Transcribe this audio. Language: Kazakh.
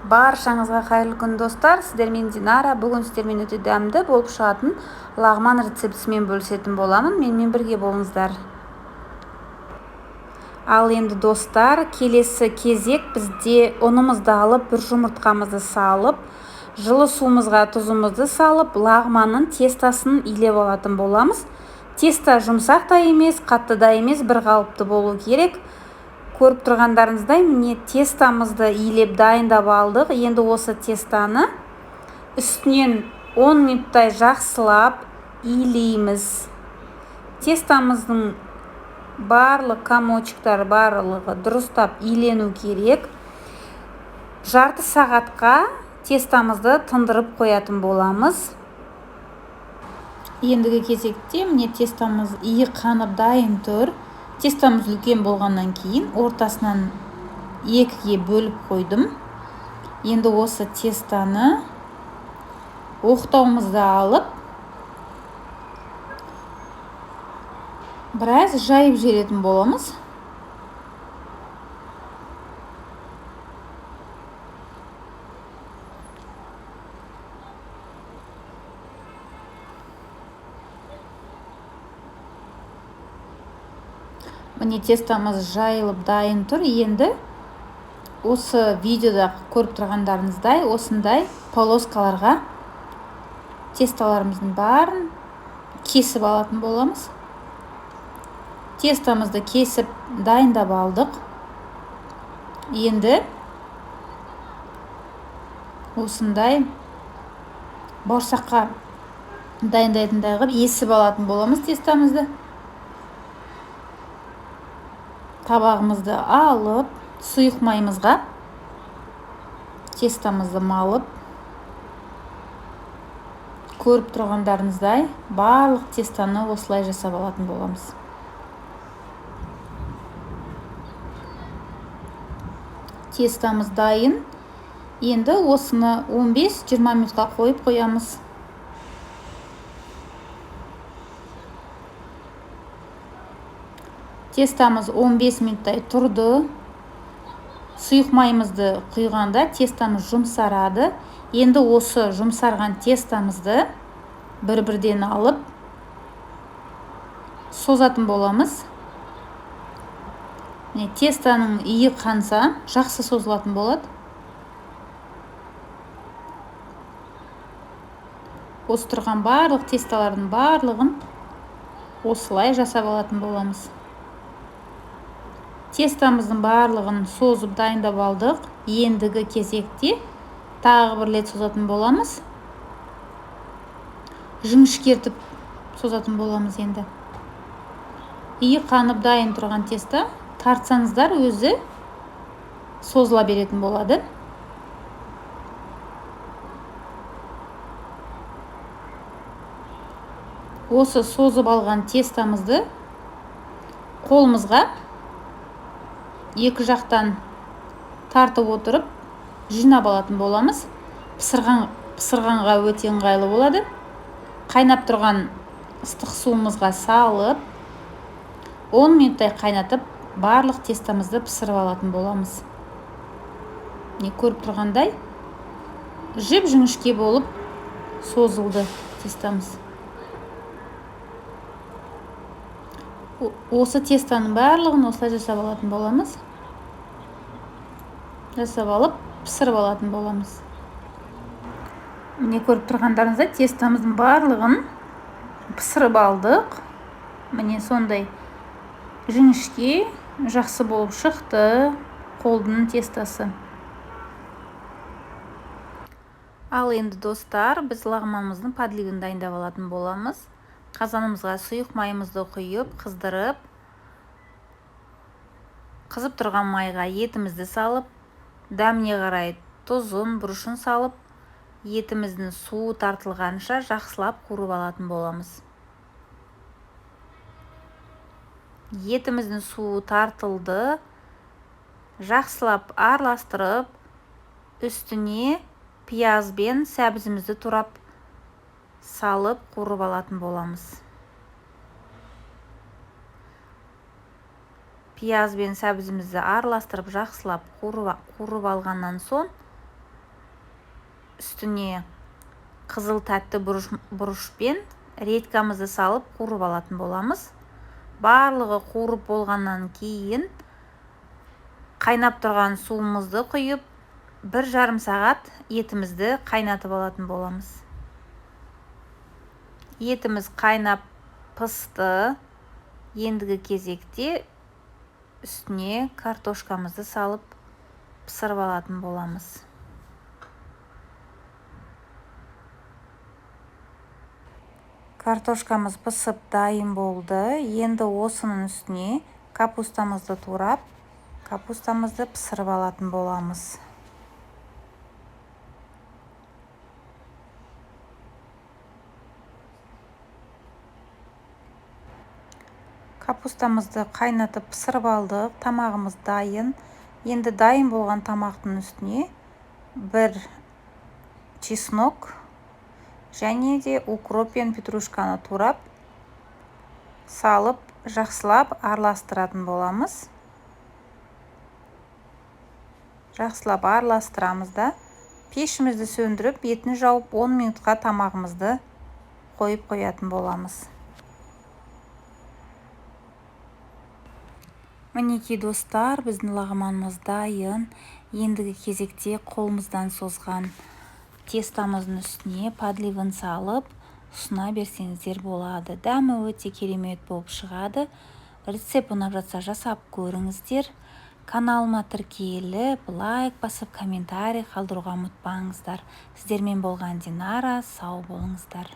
Баршаңызға қайырлы күн достар, сіздермен Динара. Бүгін сіздермен өте дәмді болып шығатын лағман рецептісімен бөлісетін боламын. Менімен бірге болыңыздар. Ал енді достар, келесі кезек бізде ұнымызды алып, бір жұмыртқамызды салып, жылы суымызға тұзымызды салып, лағманның тестасын илеп алатын боламыз. Теста жұмсақ та емес, қатты да емес, бір қалыпты болу керек. Көріп тұрғандарыңыздай, міне тестамызды илеп дайындап алдық. Енді осы тестаны үстінен 10 минуттай жақсылап илейміз. Тестамыздың барлық комочектар барлығы дұрыстап илену керек. Жарты сағатқа тестамызды тындырып қоятын боламыз. Ендігі кезекте міне тестамыз иі қанып дайын тұр. Тестамыз үлкен болғаннан кейін ортасынан екіге бөліп қойдым. Енді осы тестаны оқтауымызды алып, біраз жайып жіберетін боламыз. Міне тестамыз жайылып дайын тұр. Енді осы видеода көріп тұрғандарыңыздай осындай полоскаларға тесталарымыздың барын кесіп алатын боламыз. Тестамызды кесіп дайындап алдық. Енді осындай бауырсаққа дайындайтындай қылып есіп алатын боламыз тестамызды. Табағымызды алып, сұйық майымызға тестамызды малып, көріп тұрғандарыңыздай барлық тестаны осылай жасап алатын боламыз. Тестамыз дайын. Енді осыны 15-20 минутқа қойып қоямыз. Тестамыз 15 минуттай тұрды. Сұйық майымызды құйғанда тестамыз жұмсарады. Енді осы жұмсарған тестамызды бір-бірден алып созатын боламыз. Тестаның иі қанса, жақсы созылатын болады. Осы тұрған барлық тесталардың барлығын осылай жасап алатын боламыз. Тестамыздың барлығын созып дайындап алдық. Ендігі кезекте тағы бір рет созатын боламыз. Жіңішкертіп созатын боламыз енді. Иі қанып дайын тұрған теста тартсаңыздар өзі созыла беретін болады. Осы созып алған тестамызды қолымызға екі жақтан тартып отырып жинап алатын боламыз. Пысырғанға өте ыңғайлы болады. Қайнап тұрған ыстық суымызға салып, 10 минуттай қайнатып, барлық тестамызды пісіріп алатын боламыз. Көріп тұрғандай, жіп-жіңішке болып созылды тестамыз. Осы тестаның барлығын осылай жасап алатын боламыз. Жасап алып, пісіріп алатын боламыз. Міне көріп тұрғандарыңызда тестамыздың барлығын пісіріп алдық. Міне сондай жіңішке, жақсы болып шықты қолдың тестасы. Ал енді достар, біз лағманымыздың подливін дайындап алатын боламыз. Қазанымызға сұйық майымызды құйып, қыздырып, қызып тұрған майға етімізді салып, дәміне қарай тұзын, бұрышын салып, етіміздің суы тартылғанша жақсылап қуырып алатын боламыз. Етіміздің суы тартылды. Жақсылап араластырып, үстіне пияз бен сәбізімізді турап салып қуырып алатын боламыз. Пияз бен сәбізімізді араластырып жақсылап қуырып алғаннан соң үстіне қызыл тәтті бұрышпен редькамызды салып қуырып алатын боламыз. Барлығы қуырып болғаннан кейін қайнап тұрған суымызды құйып, 1,5 сағат етімізді қайнатып алатын боламыз. Етіміз қайнап пысты. Ендігі кезекте үстіне картошкамызды салып пісіріп алатын боламыз. Картошкамыз пісіп дайын болды. Енді осының үстіне капустамызды турап, капустамызды пісіріп алатын боламыз. Капустамызды қайнатып пісіріп алдық. Тамағымыз дайын. Енді дайын болған тамақтың үстіне бір чеснок және де укроп пен петрушканы турап, салып, жақсылап араластыратын боламыз. Жақсылап араластырамыз да, пешімізді сөндіріп, бетін жауып 10 минутқа тамағымызды қойып қоятын боламыз. Мінекей достар, біздің лағманымыз дайын. Ендігі кезекте қолымыздан созған тестамыздың үстіне подливын салып, ұсына берсеңіздер болады. Дәмі өте керемет болып шығады. Рецепт ұнап жатса жасап көріңіздер. Каналыма тіркеліп, лайк басып, комментарий қалдыруға ұмытпаңыздар. Сіздермен болған Динара, сау болыңыздар.